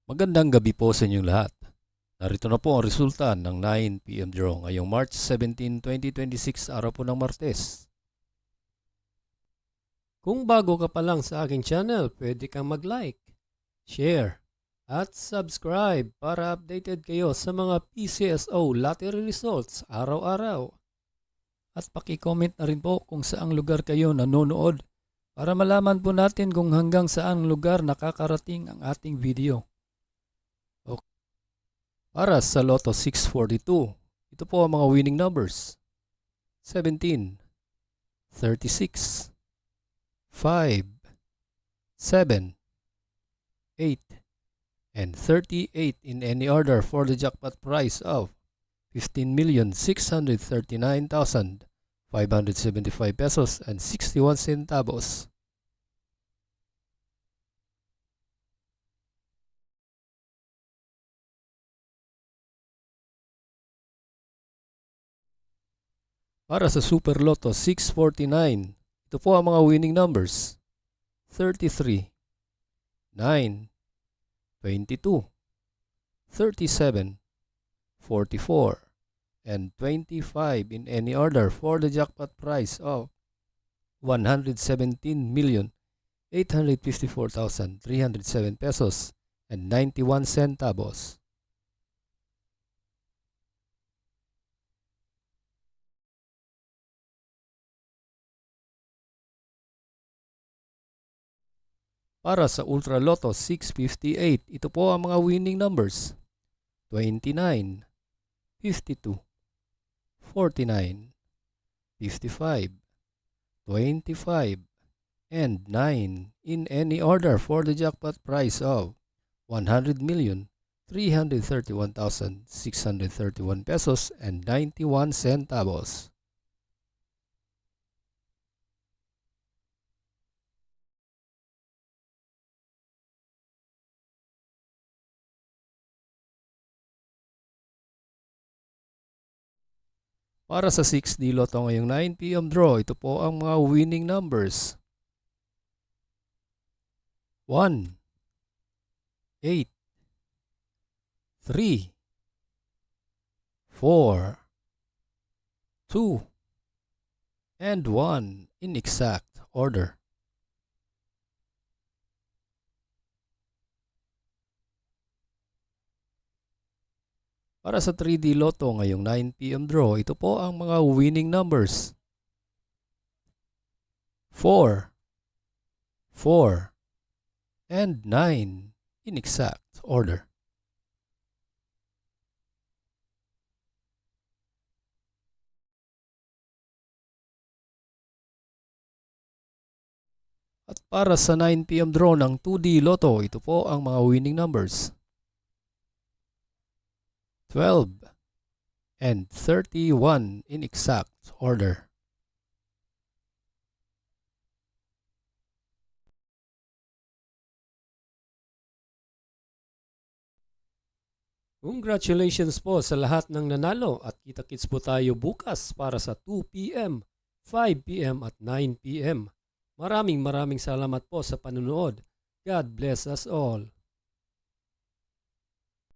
Magandang gabi po sa inyong lahat. Narito na po ang resulta ng 9 PM draw ngayong March 17, 2026, araw po ng Martes. Kung bago ka pa lang sa aking channel, pwede kang mag-like, share, at subscribe para updated kayo sa mga PCSO lottery results araw-araw. At paki-comment na rin po kung saang lugar kayo nanonood para malaman po natin kung hanggang saang lugar nakakarating ang ating video. Okay. Para sa Lotto 642, ito po ang mga winning numbers: 17, 36, 5, 7, 8, and 38 in any order for the jackpot prize of 15,639,575 pesos and 61 centavos. Para sa Super Lotto 649, ito po ang mga winning numbers: 33, 9, 22, 37, 44, and 25 in any order for the jackpot prize of 117,854,307 pesos and 91 centavos. Para sa Ultra Lotto 658, ito po ang mga winning numbers: 29, 52, 49, 55, 25, and 9 in any order for the jackpot prize of 100,331,631 pesos and 91 centavos. Para sa 6D Lotto ngayong 9 PM draw, ito po ang mga winning numbers: 1, 8, 3, 4, 2, and 1 in exact order. Para sa 3D Lotto ngayong 9 PM draw, ito po ang mga winning numbers: 4, 4, and 9 in exact order. At para sa 9 PM draw ng 2D Lotto, ito po ang mga winning numbers: 12 and 31 in exact order. Congratulations po sa lahat ng nanalo at kita-kits po tayo bukas para sa 2 PM, 5 PM at 9 PM. Maraming salamat po sa panunood. God bless us all.